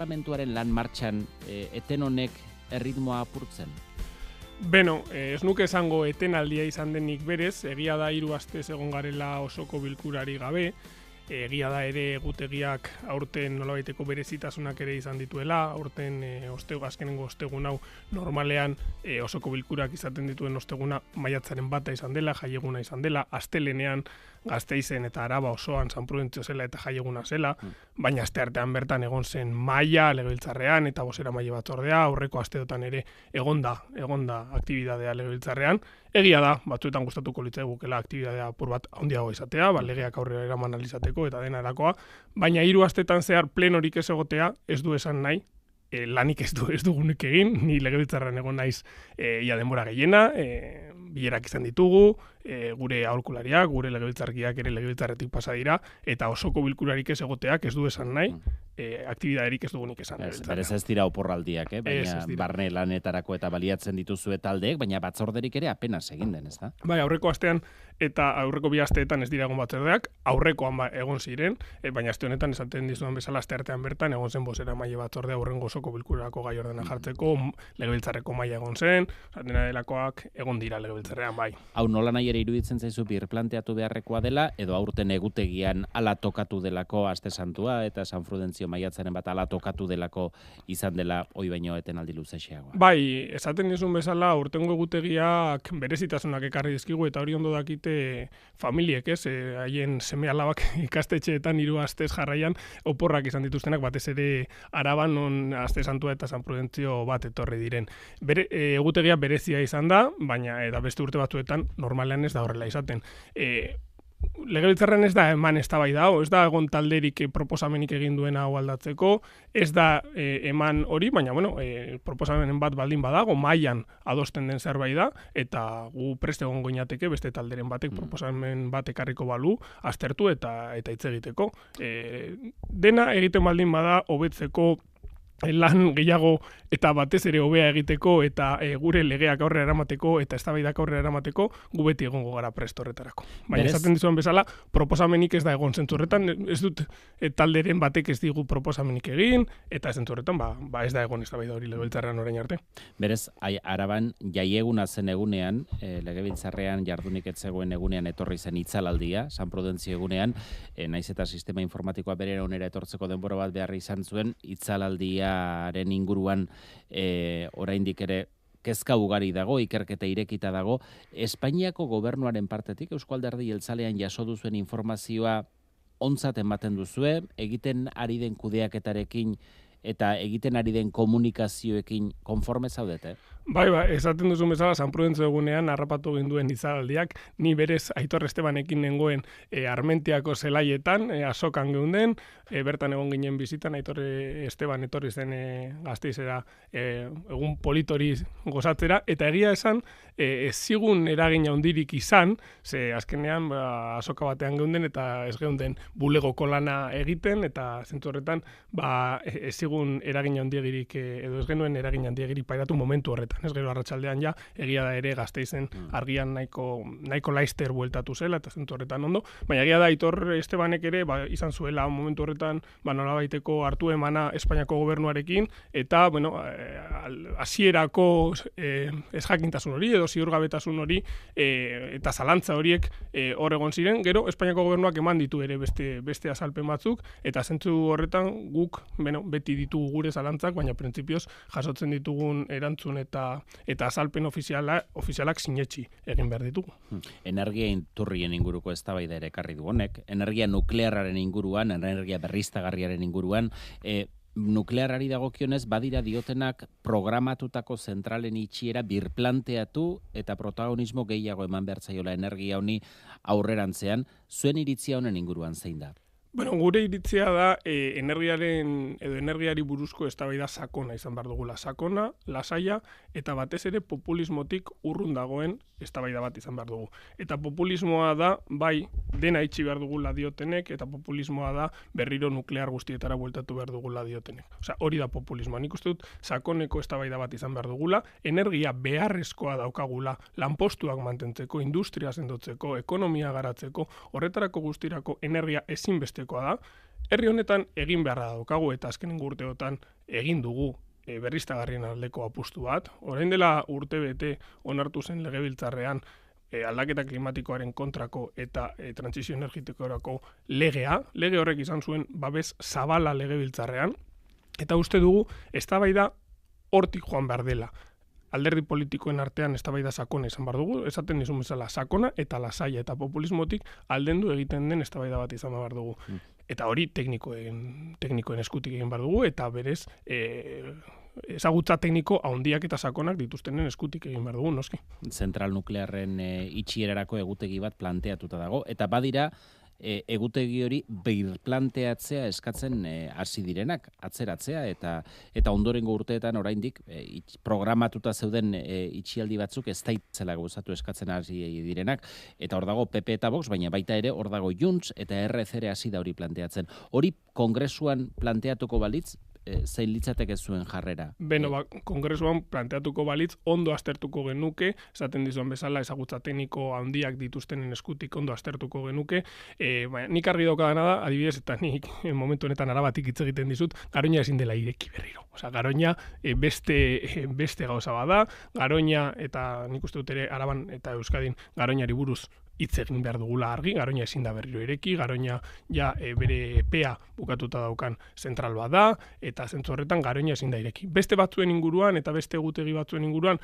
Parlamentuaren lan martxan eten honek erritmoa apurtzen? Beno, ez nuke esango etenaldia izan denik berez, egia da 3 astez egon garela osoko bilkurari gabe, egia da ere egutegiak aurten nolabaiteko berezitasunak ere izan dituela, aurten azkenengo ostegun hau normalean osoko bilkurak izaten dituen osteguna maiatzaren 1 izan dela, jaieguna izan dela, astelenean Gasteizen eta Araba osoan San Prudentzio zela eta jaieguna zela, baina asteartean bertan egon zen maila legebiltzarrean eta bozeramaile batzordea, aurreko asteotan ere egonda aktibitatea legebiltzarrean. Egia da, batzuetan gustatuko litzaigukeela aktibitatea apur bat handiago izatea, legeak aurrera eraman ahal izateko eta dena erakoa, baina 3 astetan zehar plenorik ez egotea ez du esan nahi, lanik ez dugunik egin, ni legebiltzarrean egon naiz ia denbora gehiena, bilerak izan ditugu, gure aholkulariak, gure legebiltzarkideak ere legebiltzarretik pasa dira, eta osoko bilkurarik ez egoteak ez du esan nahi, aktibidaderik ez dugunik esan. Berez ez dira oporraldiak, baina barne lanetarako eta baliatzen dituzue taldeek, baina batzorderik ere apenas egin den, ez da? Bai, aurreko astean eta aurreko 2 asteetan ez dira egon batzordeak, aurrekoan egon ziren, baina aste honetan esaten dizudan bezala asteartean bertan egon zen bozeramaile batzordea aurrengo osoko bilkurako gai ordena jartzeko, legebiltzarreko maila egon zen, dena delakoak egon dira legebiltzarrean, bai. Hau nola nahi ere iruditzen zaizu birplanteatu beharrekoa dela, edo aurten egutegian ala tokatu delako Aste Santua eta San Prudentzio maiatzaren bat ala tokatu delako izan dela ohi baino etenaldi luzexeagoa? Bai, esaten dizun bezala aurtengo egutegiak berezitasunak ekarri dizkigu eta hori ondo dakite familiek, haien seme-alabak ikastetxeetan 3 astez jarraian oporrak izan dituztenak, batez ere Araban non Aste Santua eta San Prudentzio bat etorri diren. Egutegia berezia izan da, baina eta beste urte batzuetan normalean ez da horrela izaten. Legebiltzarrean ez da eman eztabaida hau, ez da egon talderik proposamenik egin duena hau aldatzeko, ez da eman hori, baina proposamenen bat baldin badago, mailan adosten den zerbait da, eta gu prest egongo ginateke beste talderen batek proposamen bat ekarriko balu, aztertu eta hitz egiteko. Dena egiten baldin bada hobetzeko lan gehiago eta batez ere hobea egiteko eta gure legeak aurrera eramateko eta eztabaidak aurrera eramateko gu beti egongo gara prest horretarako. Baina esaten dizuan bezala, proposamenik ez da egon zentzu horretan, ez dut talderen batek ez digu proposamenik egin eta zentzu horretan ez da egon eztabaida hori legebiltzarrean orain arte. Berez, Araban jaieguna zen egunean, legebiltzarrean jardunik ez zegoen egunean etorri zen itzalaldia, San Prudentzio egunean, naiz eta sistema informatikoa bere onera etortzeko denbora bat behar izan zuen, itzalaldiaren inguruan oraindik ere kezka ugari dago, ikerketa irekita dago. Espainiako gobernuaren partetik, Euzko Alderdi Jeltzalean jaso duzuen informazioa ontzat ematen duzue, egiten ari den kudeaketarekin eta egiten ari den komunikazioekin konforme zaudete? Bai, esaten duzu bezala, San Prudentzio egunean harrapatu ginduen itzaldiak, ni berez Aitor Estebanekin nengoen Armentiako zelaietan, azokan geunden, bertan egon ginen bizitan, Aitor Esteban etorri zen Gasteizera egun politori gozatzera, eta egia esan, ez zigun eragin handirik izan, ze azkenean azoka batean geunden eta ez geunden bulegoko lana egiten, eta zentzu horretan ez zigun eragin handiegirik, edo ez genuen eragin handiegirik pairatu momentu horretan. Ez gero arratsaldean ja, egia da ere Gasteizen argian nahiko laister bueltatu zela, eta zentzu horretan ondo, baina egia da Aitor Estebanek ere izan zuela momentu horretan nolabaiteko hartu emana Espainiako gobernuarekin, eta hasierako ezjakintasun hori edo ziurgabetasun hori eta zalantza horiek hor egon ziren, gero Espainiako gobernuak eman ditu ere beste azalpen batzuk, eta zentzu horretan guk beti ditugu gure zalantzak, baina printzipioz jasotzen ditugun erantzun eta azalpen ofizialak sinetsi egin behar ditugu. Energia iturrien inguruko eztabaida ere ekarri du honek, energia nuklearraren inguruan, energia berriztagarriaren inguruan, nuklearrari dagokionez badira diotenak programatutako zentralen itxiera birplanteatu eta protagonismo gehiago eman behar zaiola energia honi aurrerantzean, zuen iritzia honen inguruan zein da? Gure iritzia da energiari buruzko eztabaida sakona izan behar dugula. Sakona, lasaia eta batez ere populismotik urrun dagoen eztabaida bat izan behar dugu. Eta populismoa da, bai, dena itxi behar dugula diotenek, eta populismoa da berriro nuklear guztietara bueltatu behar dugula diotenek. Osea, hori da populismoa. Nik uste dut sakoneko eztabaida bat izan behar dugula, energia beharrezkoa daukagula lanpostuak mantentzeko, industria sendotzeko, ekonomia garatzeko, horretarako guztirako energia ezinbestekoa da, Herri honetan egin beharra daukagu eta azkenengo urteotan egin dugu berriztagarrien aldeko apustu bat. Orain dela urte bete onartu zen legebiltzarrean aldaketa klimatikoaren kontrako eta trantsizio energetikorako legea. Lege horrek izan zuen babes zabala legebiltzarrean, eta uste dugu eztabaida hortik joan behar dela. Alderdi politikoen artean eztabaida sakona izan behar dugu, esaten dizun bezala sakona eta lasaia eta populismotik aldendu egiten den eztabaida bat izan behar dugu. Eta hori teknikoen eskutik egin behar dugu, eta berez ezagutza tekniko handiak eta sakonak dituztenen eskutik egin behar dugu, noski. Zentral nuklearren itxierarako egutegi bat planteatuta dago, eta badira egutegi hori birplanteatzea eskatzen hasi direnak, atzeratzea, eta ondorengo urteetan oraindik programatuta zeuden itxialdi batzuk ez daitzela gauzatu eskatzen hasi direnak, eta hor dago PP eta Vox, baina baita ere hor dago Junts eta RC ere hasi da hori planteatzen. Hori kongresuan planteatuko balitz, zein litzateke zuen jarrera? Beno, kongresuan planteatuko balitz, ondo aztertuko genuke, esaten dizuan bezala ezagutza tekniko handiak dituztenen eskutik ondo aztertuko genuke. Nik argi daukadana da, adibidez, eta nik momentu honetan arabatik hitz egiten dizut, Garoña ezin dela ireki berriro. Osa, Garoña beste gauza bada, Garoña eta nik uste dut ere Araban eta Euskadin Garoñari buruz hitz egin behar dugula argi, Garoña ezin da berriro ireki, Garoña ja bere epea bukatuta daukan zentral bat da, eta zentzu horretan Garoña ezin da ireki. Beste batzuen inguruan eta beste egutegi batzuen inguruan,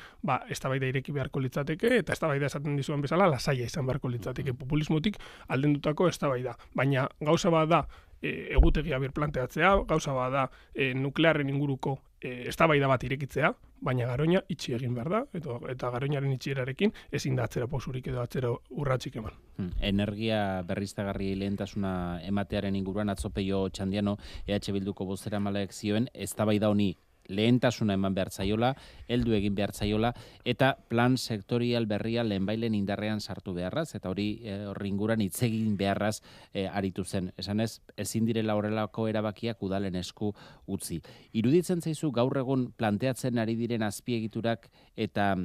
eztabaida ireki beharko litzateke, eta eztabaida esaten dizuan bezala lasaia izan beharko litzateke, populismotik aldendutako eztabaida. Baina gauza bat da egutegia birplanteatzea, gauza bat da nuklearren inguruko eztabaida bat irekitzea, baina Garoña itxi egin behar da, eta Garoñaren itxierarekin ezin da atzera pausurik edo atzera urratsik eman. Energia berriztagarri lehentasuna ematearen inguruan atzo Peio Txandiano EH Bilduko bozeramaleak zioen eztabaida honi lehentasuna eman behar zaiola, heldu egin behar zaiola, eta plan sektorial berria lehenbailen indarrean sartu beharraz, eta hori horri inguruan hitz egin beharraz aritu zen. Esanez, ezin direla horrelako erabakiak udalen esku utzi. Iruditzen zaizu gaur egun planteatzen ari diren azpiegiturak eta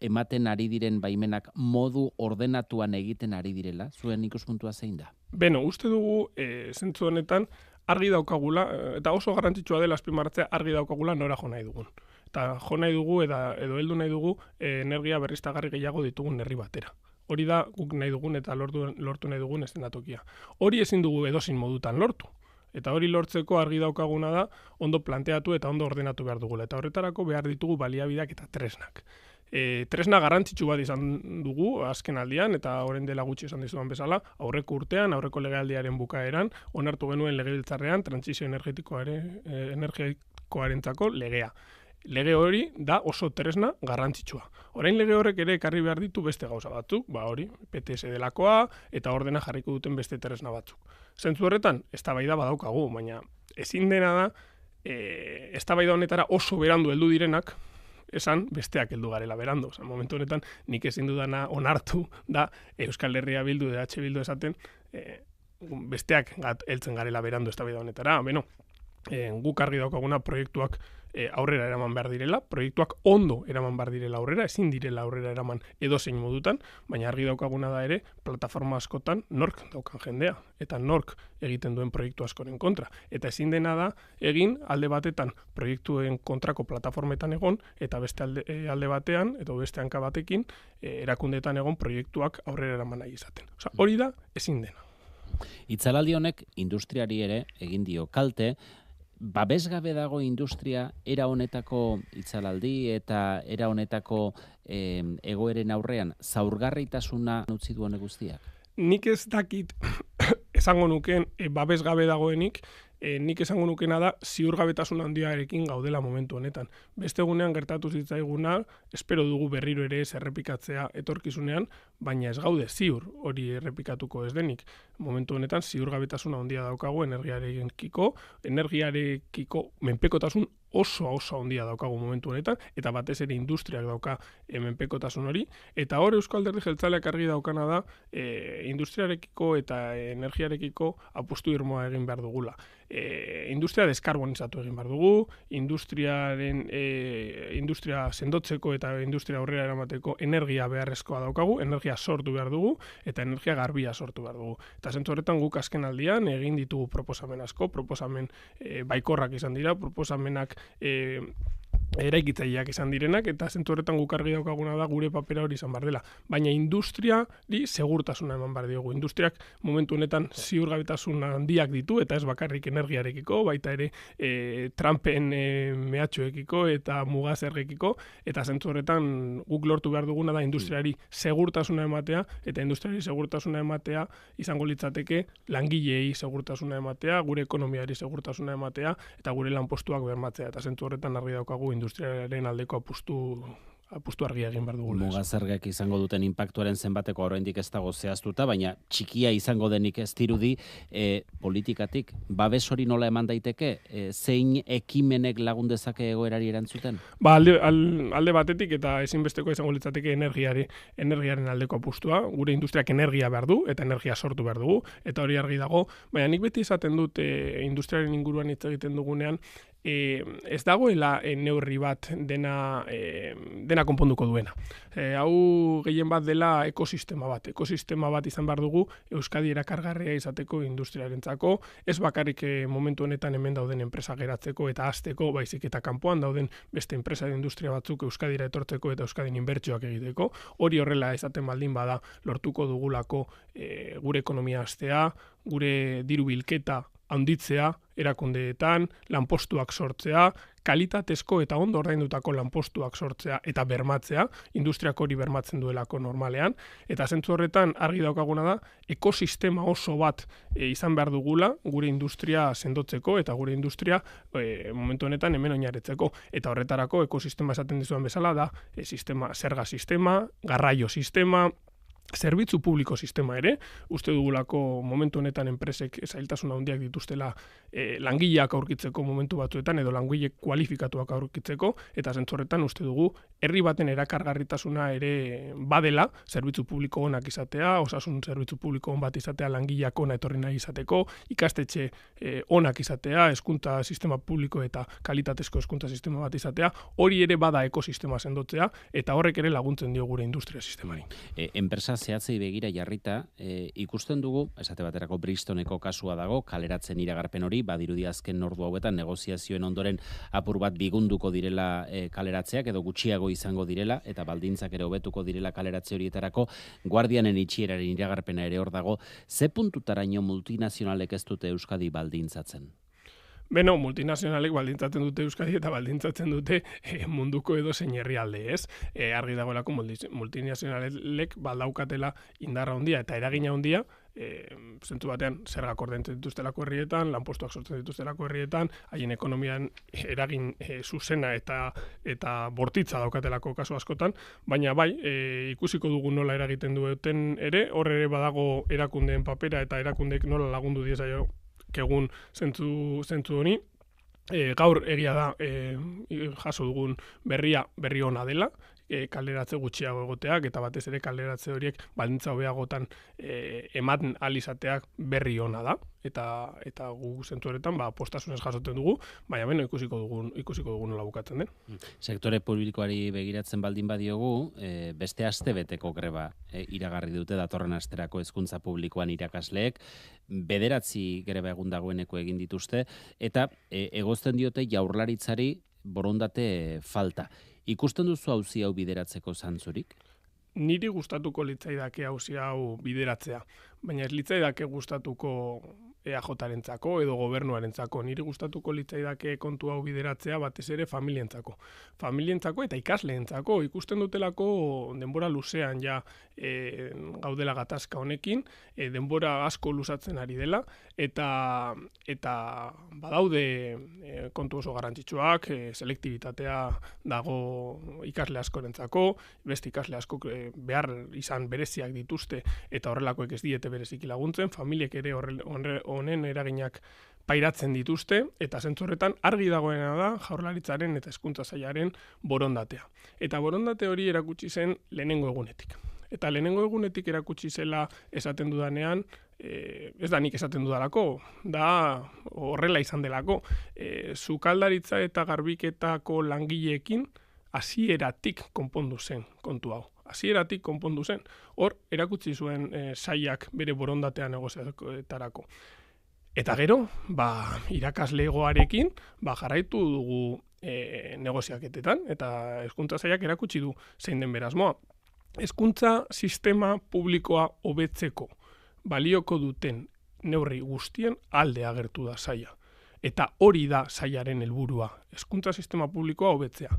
ematen ari diren baimenak modu ordenatuan egiten ari direla? Zuen ikuspuntua zein da? Beno, uste dugu zentzu honetan argi daukagula, eta oso garrantzitsua dela azpimarratzea argi daukagula nora jo nahi dugun. Eta jo nahi dugu edo heldu nahi dugu energia berriztagarri gehiago ditugun herri batera. Hori da guk nahi dugun eta lortu nahi dugun eszenatokia. Hori ezin dugu edozein modutan lortu. Eta hori lortzeko argi daukaguna da ondo planteatu eta ondo ordenatu behar dugula. Eta horretarako behar ditugu baliabideak eta tresnak. Tresna garrantzitsu bat izan dugu azken aldian, eta orain dela gutxi esan dizudan bezala, aurreko urtean, aurreko legealdiaren bukaeran, onartu genuen legebiltzarrean trantsizio energetikoarentzako legea. Lege hori da oso tresna garrantzitsua. Orain lege horrek ere ekarri behar ditu beste gauza batzuk, hori, PTS delakoa eta ordena jarriko duten beste tresna batzuk. Zentzu horretan, eztabaida badaukagu, baina ezin dena da, eztabaida honetara oso berandu heldu direnak, esan besteak heldu garela berandu. Momentu honetan nik ezin dudana onartu da Euskal Herria Bildu da EH Bildu esaten besteak heltzen garela berandu eztabaida honetara. Beno, guk argi daukaguna proiektuak aurrera eraman behar direla, proiektuak ondo eraman behar direla aurrera, ezin direla aurrera eraman edozein modutan, baina argi daukaguna da ere, plataforma askotan nork daukan jendea, eta nork egiten duen proiektu askoren kontra. Eta ezin dena da egin alde batetan proiektuen kontrako plataformetan egon, eta beste alde batean, edo beste hanka batekin, erakundeetan egon proiektuak aurrera eraman nahi izaten. Hori da ezin dena. Itzalaldi honek industriari ere egin dio kalte, babesgabe dago industria era honetako itzalaldi eta era honetako egoeren aurrean zaurgarritasuna utzi du honek guztiak? Nik ez dakit esango nukeen babesgabe dagoenik, nik esango nukena da ziurgabetasun handiarekin gaudela momentu honetan. Beste egunean gertatu zitzaiguna, espero dugu berriro ere ez errepikatzea etorkizunean, baina ez gaude ziur hori errepikatuko ez denik. Momentu honetan ziurgabetasuna handia daukagu energiarekiko menpekotasun oso handia daukagu momentu honetan, eta batez ere industriak dauka menpekotasun hori, eta hor Eusko Alderdi Jeltzaleak argi daukana da industriarekiko eta energiarekiko apustu irmoa egin behar dugula. industria deskarbonizatu egin behar dugu, industria sendotzeko eta industria aurrera eramateko energia beharrezkoa daukagu, energia sortu behar dugu, eta energia garbia sortu behar dugu. Eta zentzu horretan guk azken aldian egin ditugu proposamen asko, proposamen baikorrak izan dira, proposamenak eraikitzaileak izan direnak, eta zentzu horretan guk argi daukaguna da gure papera hori izan behar dela. Baina industriari segurtasuna eman behar diogu. Industriak momentu honetan ziurgabetasun handiak ditu, eta ez bakarrik energiarekiko, baita ere Trumpen mehatxuekiko eta mugazerrekiko, eta zentzu horretan guk lortu behar duguna da industriari segurtasuna ematea, eta industriari segurtasuna ematea izango litzateke langileei segurtasuna ematea, gure ekonomiari segurtasuna ematea, eta gure lanpostuak bermatzea. Eta zentzu horretan argi daukagu industriaren aldeko apustu argia egin behar dugula. Mugazergek izango duten inpaktuaren zenbateko oraindik ez dago zehaztuta, baina txikia izango denik ez dirudi politikatik. Babes hori nola eman daiteke? Zein ekimenek lagun dezake egoerari erantzuten? Alde batetik eta ezinbesteko izango litzateke energiaren aldeko apustua. Gure industriak energia behar du eta energia sortu behar dugu, eta hori argi dago. Baina nik beti esaten dut industriaren inguruan hitz egiten dugunean, ez dagoela neurri bat dena konponduko duena. Hau gehien bat dela ekosistema bat. Ekosistema bat izan behar dugu Euskadi erakargarria izateko industriarentzako, ez bakarrik momentu honetan hemen dauden enpresa geratzeko eta hasteko, baizik eta kanpoan dauden beste enpresa de industria batzuk Euskadira etortzeko eta Euskadin inbertsioak egiteko. Hori horrela esaten baldin bada lortuko dugulako gure ekonomia hastea, gure diru bilketa handitzea erakundeetan, lanpostuak sortzea, kalitatezko eta ondo ordaindutako lanpostuak sortzea eta bermatzea, industriak hori bermatzen duelako normalean, eta zentzu horretan argi daukaguna da, ekosistema oso bat izan behar dugula gure industria sendotzeko eta gure industria momentu honetan hemen oinarritzeko. Eta horretarako ekosistema esaten dizuan bezala da, zerga sistema, garraio sistema, zerbitzu publiko sistema ere, uste dugulako momentu honetan enpresek zailtasun handiak dituztela langileak aurkitzeko momentu batzuetan edo langile kualifikatuak aurkitzeko, eta zentzu horretan uste dugu herri baten erakargarritasuna ere badela, zerbitzu publiko onak izatea, osasun zerbitzu publiko on bat izatea, langileak ona etorri nahi izateko, ikastetxe onak izatea, hezkuntza sistema publiko eta kalitatezko hezkuntza sistema bat izatea, hori ere bada ekosistema sendotzea, eta horrek ere laguntzen dio gure industria sistemari. Enpresa zehatzei begira jarrita, ikusten dugu, esate baterako Bristoneko kasua dago, kaleratzen iragarpen hori, badirudi azken ordu hauetan negoziazioen ondoren apur bat bigunduko direla kaleratzeak edo gutxiago izango direla, eta baldintzak ere hobetuko direla kaleratze horietarako, Guardianen itxieraren iragarpena ere hor dago. Ze puntutaraino multinazionalek ez dute Euskadi baldintzatzen? Beno, multinazionalek baldintzatzen dute Euskadi eta baldintzatzen dute munduko edo zein herrialde, ez? Argi dagoelako multinazionalek baldaukatela indarra handia eta eragina handia, zentzu batean zergak ordaintzen dituztelako herrietan, lanpostuak sortzen dituztelako herrietan, haien ekonomian eragin zuzena eta bortitza daukatelako kasu askotan, baina bai, ikusiko dugu nola eragiten duten ere, hor ere badago erakundeen papera eta erakundeek nola lagundu diezaio egun zentzu honi. Gaur egia da jaso dugun berri ona dela, kaleratze gutxiago egoteak eta batez ere kaleratze horiek baldintza hobeagotan ematen ahal izateak berri ona da, eta gu zentzu horretan postasunez jasotzen dugu, baina beno ikusiko dugu nola bukatzen den. Sektore publikoari begiratzen baldin badiogu, beste astebeteko greba iragarri dute datorren asterako hezkuntza publikoan irakasleek, 9 greba egun dagoeneko egin dituzte, eta egozten diote Jaurlaritzari borondate falta. Ikusten duzu auzi hau bideratzeko zantzurik? Niri gustatuko litzaidake auzi hau bideratzea, baina ez litzaidake gustatuko EAJarentzako edo gobernuarentzako. Niri gustatuko litzaidake kontu hau bideratzea batez ere familientzako. Familientzako eta ikasleentzako ikusten dutelako denbora luzean ja gaudela gatazka honekin, denbora asko luzatzen ari dela eta badaude kontu oso garrantzitsuak, selektibitatea dago ikasle askorentzako, beste ikasle asko behar izan bereziak dituzte eta horrelakoek ez diete bereziki laguntzen, familiek ere honen eraginak pairatzen dituzte, eta zentzu horretan argi dagoena da Jaurlaritzaren eta Hezkuntza Sailaren borondatea. Eta borondate hori erakutsi zen lehenengo egunetik. Eta lehenengo egunetik erakutsi zela esaten dudanean, ez da nik esaten dudalako, da horrela izan delako. Sukaldaritza eta garbiketako langileekin hasieratik konpondu zen kontu hau. Hasieratik konpondu zen. Hor, erakutsi zuen sailak bere borondatea negoziaketarako. Eta gero, irakaslegoarekin, jarraitu dugu negoziaketetan, eta hezkuntza sailak erakutsi du zein den berazmoa. Hezkuntza sistema publikoa hobetzeko balioko duten neurri guztien alde agertu da saila. Eta hori da sailaren helburua, hezkuntza sistema publikoa hobetzea.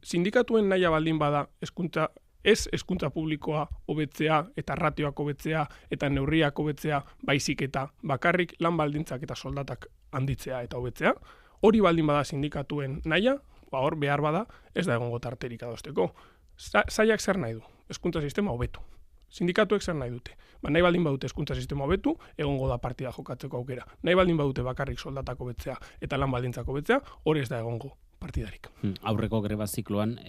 Sindikatuen nahia baldin bada hezkuntza publikoa hobetzea eta ratioak hobetzea eta neurriak hobetzea, baizik eta bakarrik lan baldintzak eta soldatak handitzea eta hobetzea. Hori baldin bada sindikatuen nahia, hor behar bada ez da egongo tarterik adosteko. Sailak zer nahi du? Hezkuntza sistema hobetu. Sindikatuek zer nahi dute? Nahi baldin badute hezkuntza sistema hobetu, egongo da partida jokatzeko aukera. Nahi baldin badute bakarrik soldatak hobetzea eta lan baldintzak hobetzea, hori ez da egongo partidarik. Aurreko greba zikloan,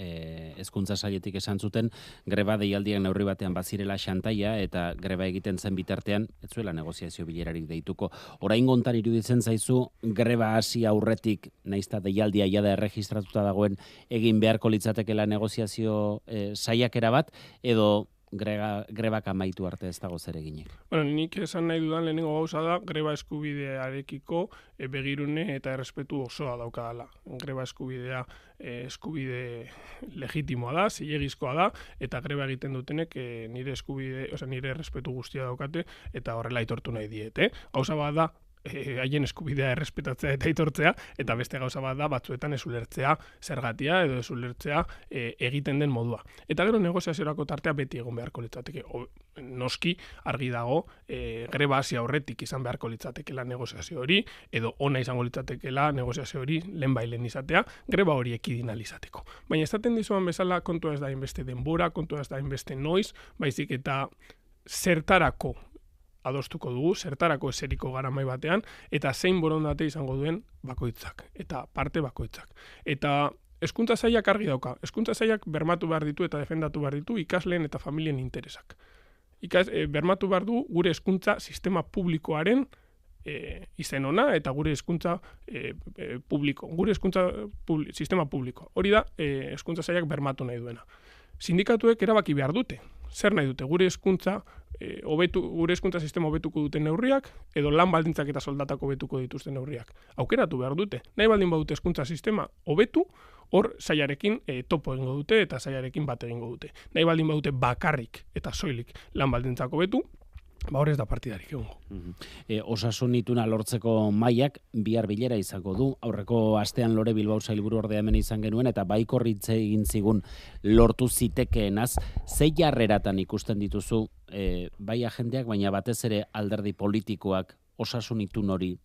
hezkuntza sailetik esan zuten, greba deialdiak neurri batean bazirela xantaia eta greba egiten zen bitartean, ez zuela negoziazio bilerarik deituko. Oraingo hontan iruditzen zaizu, greba hasi aurretik, naizta deialdia jada erregistratuta dagoen, egin beharko litzatekeela negoziazio saiakera bat, edo grebak amaitu arte ez dago zer eginik? Nik esan nahi dudan lehenengo gauza da, greba eskubidearekiko begirune eta errespetu osoa daukadala. Greba eskubidea eskubide legitimoa da, zilegizkoa da, eta greba egiten dutenek nire errespetu guztia daukate, eta horrela aitortu nahi diet. Gauza bat da, haien eskubidea errespetatzea eta aitortzea, eta beste gauza bat da batzuetan ez ulertzea zergatia edo ez ulertzea egiten den modua. Eta gero negoziaziorako tartea beti egon beharko litzateke. Noski argi dago greba hasi aurretik izan beharko litzatekeela negoziazio hori, edo ona izango litzatekeela negoziazio hori lehenbailen izatea, greba hori ekidin ahal izateko. Baina esaten dizuan bezala kontua ez da hainbeste denbora, kontua ez da hainbeste noiz, baizik eta zertarako adostuko dugu, zertarako eseriko garamai batean, eta zein borondate izango duen bakoitzak, eta parte bakoitzak. Eta hezkuntza sailak argi dauka, hezkuntza sailak bermatu behar ditu eta defendatu behar ditu ikasleen eta familien interesak. Bermatu behar du gure hezkuntza sistema publikoaren izen ona eta gure hezkuntza publiko, gure hezkuntza sistema publiko. Hori da hezkuntza sailak bermatu nahi duena. Sindikatuek erabaki behar dute. Zer nahi dute? Gure hezkuntza sistema hobetuko duten neurriak edo lan baldintzak eta soldatak hobetuko dituzten neurriak. Aukeratu behar dute. Nahi baldin badute hezkuntza sistema hobetu, hor sailarekin topo egingo dute eta sailarekin bat egingo dute. Nahi baldin badute bakarrik eta soilik lan baldintzak hobetu, hor ez da partidarik egongo. Osasun ituna lortzeko mailak bihar bilera izango du. Aurreko astean Lore Bilbao sailburu ordea hemen izan genuen eta baikorritze egin zigun lortu zitekeenaz. Ze jarreratan ikusten dituzu bai agenteak, baina batez ere alderdi politikoak osasun itun hori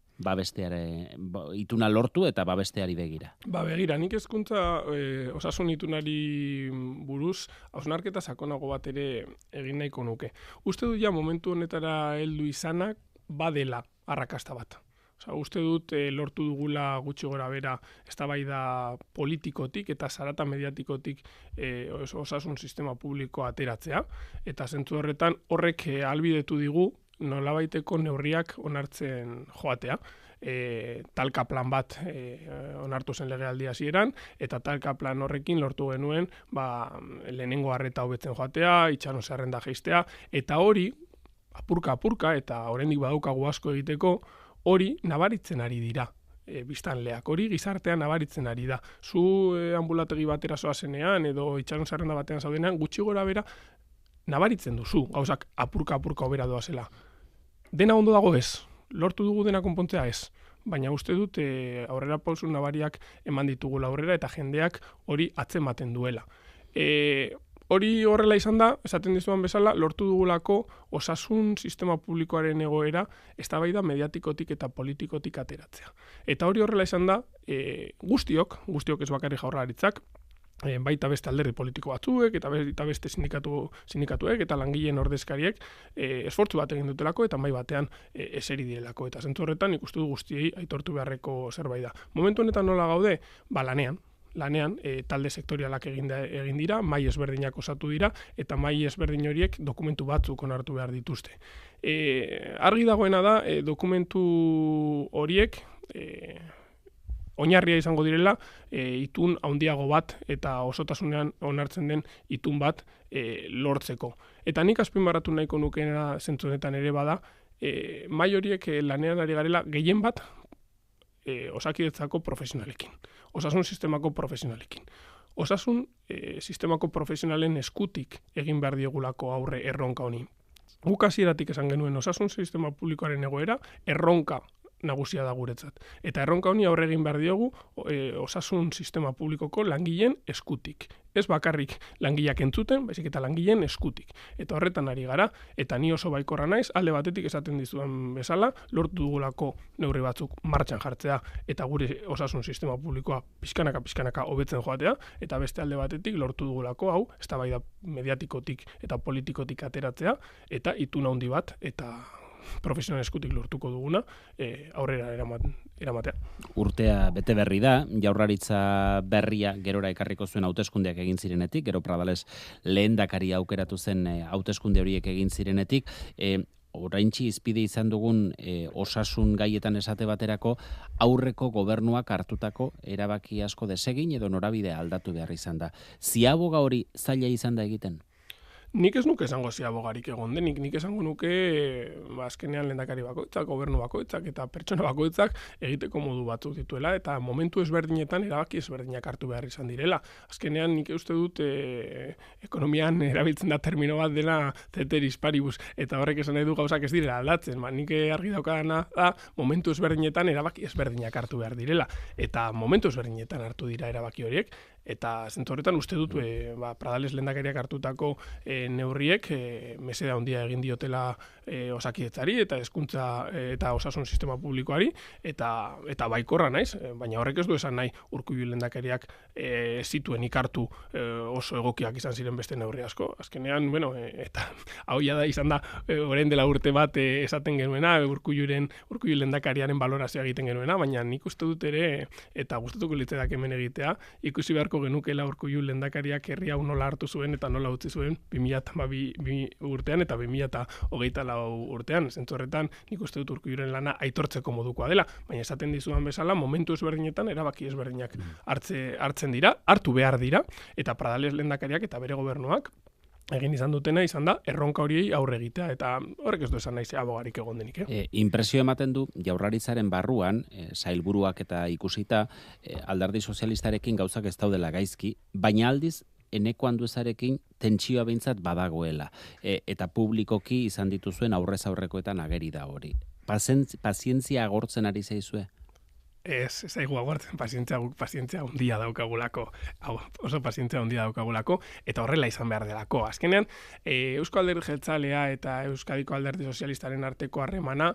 ituna lortu eta babesteari begira? Begira, nik hezkuntza osasun itunari buruz hausnarketa sakonago bat ere egin nahiko nuke. Uste dut ja momentu honetara heldu izanak badela arrakasta bat. Uste dut lortu dugula gutxi gora bera eztabaida politikotik eta zarata mediatikotik osasun sistema publikoa ateratzea, eta zentzu horretan horrek ahalbidetu digu nolabaiteko neurriak onartzen joatea. Talka plan bat onartu zen legealdi hasieran, eta talka plan horrekin lortu genuen lehenengo arreta hobetzen joatea, itxaron zerrenda jaistea, eta hori apurka eta oraindik badaukagu asko egiteko, hori nabaritzen ari dira biztanleak, hori gizartean nabaritzen ari da. Zu anbulategi batera zoazenean edo itxaron zerrenda batean zaudenean, gutxi gora bera nabaritzen duzu, gauzak apurka hobera doazela. Dena ondo dago ez, lortu dugu dena konpontzea ez, baina uste dut aurrera pausu nabariak eman ditugula aurrera eta jendeak hori atzematen duela. Hori horrela izan da, esaten dizuan bezala, lortu dugulako osasun sistema publikoaren egoera eztabaida mediatikotik eta politikotik ateratzea. Eta hori horrela izan da, guztiok ez bakarrik Jaurlaritzak, baita beste alderdi politiko batzuek eta beste sindikatuek eta langileen ordezkariek esfortzu bat egin dutelako eta mahai batean eseri direlako. Eta zentzu horretan ikustu du guztiei aitortu beharreko zerbait da. Momentu honetan nola gaude? Lanean. lanean talde sektorialak egin dira, mahai ezberdinak osatu dira, eta mahai ezberdin horiek dokumentu batzuk onartu behar dituzte. Argi dagoena da, dokumentu horiek oinarria izango direla itun handiago bat eta osotasunean onartzen den itun bat lortzeko. Eta nik azpimarratu nahiko nukeena zentzu honetan ere bada, mahai horiek lanean ari garela gehien bat Osakidetzako profesionalekin, osasun sistemako profesionalekin. Osasun sistemako profesionalen eskutik egin behar diegulako aurre erronka honi. Guk hasieratik esan genuen osasun sistema publikoaren egoera erronka nagusia da guretzat. Eta erronka honi aurre egin behar diogu osasun sistema publikoko langileen eskutik. Ez bakarrik langileak entzuten, baizik eta langileen eskutik. Eta horretan ari gara, eta ni oso baikorra naiz, alde batetik esaten dizuen bezala, lortu dugulako neurri batzuk martxan jartzea, eta gure osasun sistema publikoa pixkanaka hobetzen joatea, eta beste alde batetik lortu dugulako hau, eztabaida mediatikotik eta politikotik ateratzea, eta itun handi bat, eta profesional eskutik lortuko duguna aurrera eramatea. Urtea bete berri da, Jaurlaritza berria gerora ekarriko zuen hauteskundeak egin zirenetik, gero Pradales lehendakari aukeratu zen hauteskunde horiek egin zirenetik, oraintzi izpide izan dugun osasun gaietan esate baterako aurreko gobernuak hartutako erabaki asko desegin edo norabide aldatu behar izan da. Ziaboga hori zaila izan da egiten? Nik ez nuke esango ziabogarik egon denik, nik esango nuke azkenean lehendakari bakoitzak, gobernu bakoitzak eta pertsona bakoitzak egiteko modu batzuk dituela eta momentu ezberdinetan erabaki ezberdinak hartu behar izan direla. Azkenean nik uste dut ekonomian erabiltzen da termino bat dela ceteris paribus eta horrek esan nahi du gauzak ez direla aldatzen. Nik argi daukadana da momentu ezberdinetan erabaki ezberdinak hartu behar direla eta momentu ezberdinetan hartu dira erabaki horiek. Eta zentzu horretan uste dut Pradales lehendakariak hartutako neurriek meseda handia egin diotela Osakidetzari eta hezkuntza eta osasun sistema publikoari eta baikorra naiz, baina horrek ez du esan nahi Urkullu lehendakariak zituen ikartu oso egokiak izan ziren beste neurri asko. Azkenean, eta hau ja da izan da orain dela urte bat esaten genuena Urkullu lehendakariaren balorazioa egiten genuena, baina nik uste dut ere eta gustatuko litzaidake hemen egitea, ikusi beharko genukela Urkullu lehendakariak herri hau nola hartu zuen eta nola utzi zuen 2012 urtean eta 2024 urtean. Zentzu horretan nik uste dut Urkulluren lana aitortzeko modukoa dela, baina esaten dizudan bezala momentu ezberdinetan erabaki ezberdinak hartzen dira, hartu behar dira, eta Pradales lehendakariak eta bere gobernuak egin izan dutena izan da erronka horiei aurre egitea eta horrek ez du esan nahi abogarik egon denik. Inpresio ematen du Jaurlaritzaren barruan sailburuak eta ikusita Alderdi Sozialistarekin gauzak ez daudela gaizki, baina aldiz Eneko Anduezarekin tentsioa behintzat badagoela eta publikoki izan dituzuen aurrez aurrekoetan ageri da hori. Pazientzia agortzen ari zaizue? Ez aigu agortzen, pazientzia handia daukagulako, oso pazientzia handia daukagulako, eta horrela izan behar delako. Azkenean, Eusko Alderdi Jeltzalea eta Euskadiko Alderdi Sozialistaren arteko harremana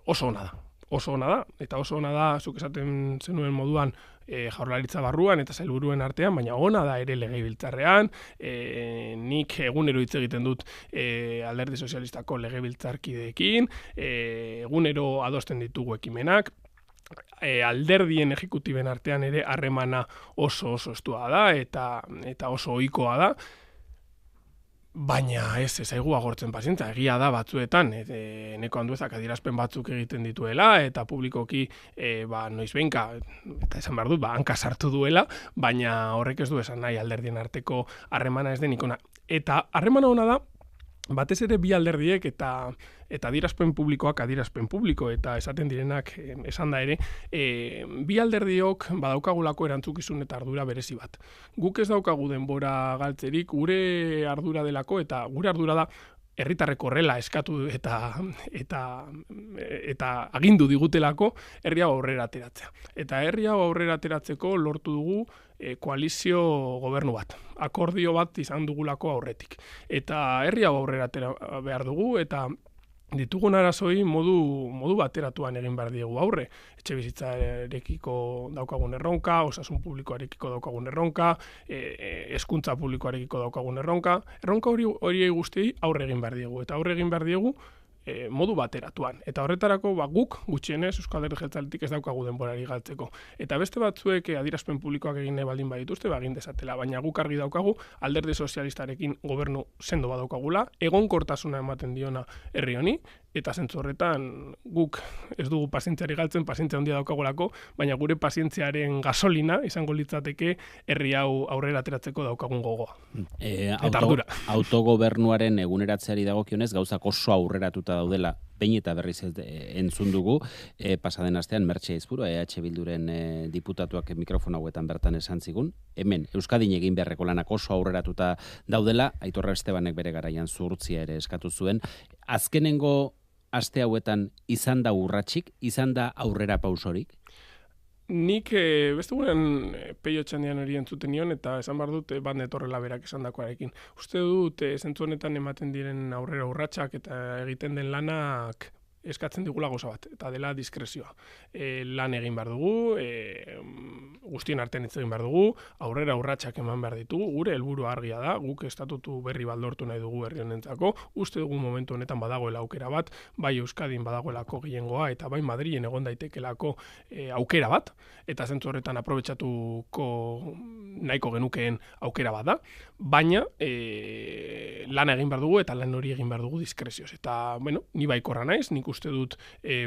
oso ona da. Oso ona da, eta oso ona da, zuk esaten zenuen moduan, Jaurlaritza barruan eta sailburuen artean, baina ona da ere legebiltzarrean, nik egunero hitz egiten dut Alderdi Sozialistako legebiltzarkideekin, egunero adosten ditugu ekimenak, alderdien ejekutiben artean ere harremana oso estua da eta oso ohikoa da, baina ez aigu agortzen pazientzia. Egia da batzuetan, Eneko Anduezak adierazpen batzuk egiten dituela eta publikoki noizbehinka, eta esan behar dut, hanka sartu duela, baina horrek ez du esan nahi alderdien arteko harremana ez denik ona. Eta harremana ona da, batez ere bi alderdiek eta adierazpen publikoak adierazpen publiko eta esaten direnak esan da ere, bi alderdiok badaukagulako erantzukizun eta ardura berezi bat. Guk ez daukagu denbora galtzerik, gure ardura delako eta gure ardura da herritarrek horrela eskatu eta agindu digutelako herri hau aurrera ateratzea. Eta herri hau aurrera ateratzeko lortu dugu koalizio gobernu bat, akordio bat izan dugulako aurretik. Eta herri hau aurrera atera behar dugu eta ditugun arazoi modu bateratuan egin behar diegu aurre. Etxebizitzarekiko daukagun erronka, osasun publikoarekiko daukagun erronka, hezkuntza publikoarekiko daukagun erronka horiei guztiei aurre egin behar diegu. Eta aurre egin behar diegu modu bateratuan. Eta horretarako guk gutxienez Eusko Alderdi Jeltzaletik ez daukagu denborari galtzeko. Eta beste batzuek adierazpen publikoak egin nahi baldin badituzte, egin dezatela, baina guk argi daukagu Alderdi Sozialistarekin gobernu sendo badaukagula, egonkortasuna ematen diona herri honi, eta zentzu horretan guk ez dugu pazientziari galtzen, pazientzia handia daukagulako, baina gure pazientziaren gasolina izango litzateke herri hau aurrera ateratzeko daukagun gogoa. Eta ardura. Autogobernuaren eguneratzeari dagokionez gauzak oso aurreratuta daudela, behin eta berriz entzun dugu, pasaden astean Mertxe Aizpuru, EH Bilduren diputatuak mikrofon hauetan bertan esan zigun, hemen Euskadin egin beharreko lanak oso aurreratuta daudela, Aitor Estebanek bere garaian zuhurtzia ere eskatu zuen. Azkenengo aste hauetan izan da urratsik, izan da aurrera pausorik? Nik beste guren Peio Txandian hori entzuten nion, eta esan behar dut bat netorrela berak esan dakoarekin. Uste dut, zentzu honetan ematen diren aurrera urratsak eta egiten den lanak eskatzen digula gauza bat, eta dela diskrezioa. Lan egin behar dugu, guztien artean hitz egin behar dugu, aurrera urratsak eman behar ditugu, gure helburu argia da, guk estatutu berri baldortu nahi dugu herri honentzako, uste dugu momentu honetan badagoela aukera bat, bai Euskadin badagoelako gehiengoa, eta bai Madrilen egon daitekelako aukera bat, eta zentzu horretan aprobetxatuko nahiko genukeen aukera bat da, baina lan egin behar dugu, eta lan hori egin behar dugu diskrezioz. Eta, bueno, ni baikorra naiz, nik uste dut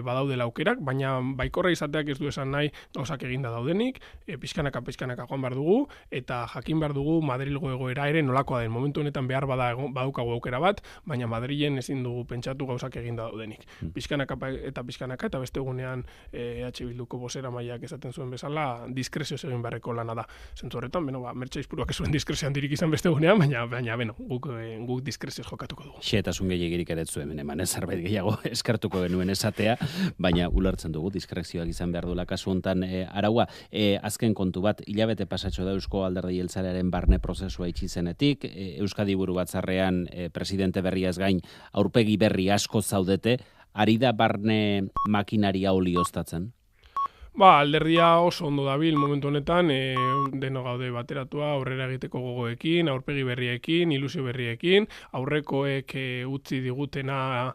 badaudela aukerak, baina baikorra izateak ez du esan nahi gauzak eginda daudenik, pixkanaka joan behar dugu, eta jakin behar dugu Madrilgo egoera ere nolakoa den. Momentu honetan behar badukagu aukera bat, baina Madrilen ezin dugu pentsatu gauzak eginda daudenik. Pixkanaka, eta beste egunean EH Bilduko bozera mailak esaten zuen bezala, diskrezioz egin beharreko lana da. Zentzu horretan, Mertxe Aizpuruak ez zuen diskrezio handirik izan beste egunean, baina guk diskrezioz jokatuko dugu. Xehetasun gehiagirik ere zuen, eman zerbait gehiago eskartuko genuen esatea, baina ulertzen dugu diskrezioak izan behar duela kasu hontan araua. Azken kontu bat, hilabete pasatxo da Eusko Alderdi Jeltzalearen barne prozesua itxi zenetik, Euskadi Buru Batzarrean presidente berriaz gain aurpegi berri asko zaudete, ari da barne makinaria oli oztatzen? Alderdia oso ondo dabil momentu honetan, deno gaude bateratua, aurrera egiteko gogoekin, aurpegi berriekin, ilusio berriekin, aurrekoek utzi digutena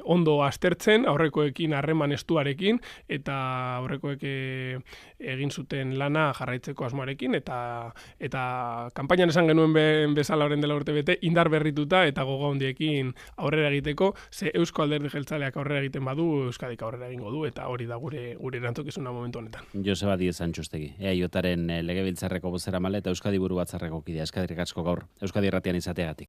ondo aztertzen, aurrekoekin harreman estuarekin, eta aurrekoek egin zuten lana jarraitzeko asmoarekin, eta kanpainan esan genuen bezala orain dela urte bete, indar berrituta eta gogo handiekin aurrera egiteko, ze Eusko Alderdi Jeltzaleak aurrera egiten badu, Euskadik aurrera egingo du, eta hori da gure erantzukizuna momentu honetan. Joseba Díez Antxustegi, EAJaren legebiltzarreko bozeramale eta Euskadi Buru Batzarreko kidea. Eskerrik asko gaur Euskadi Irratian izateagatik.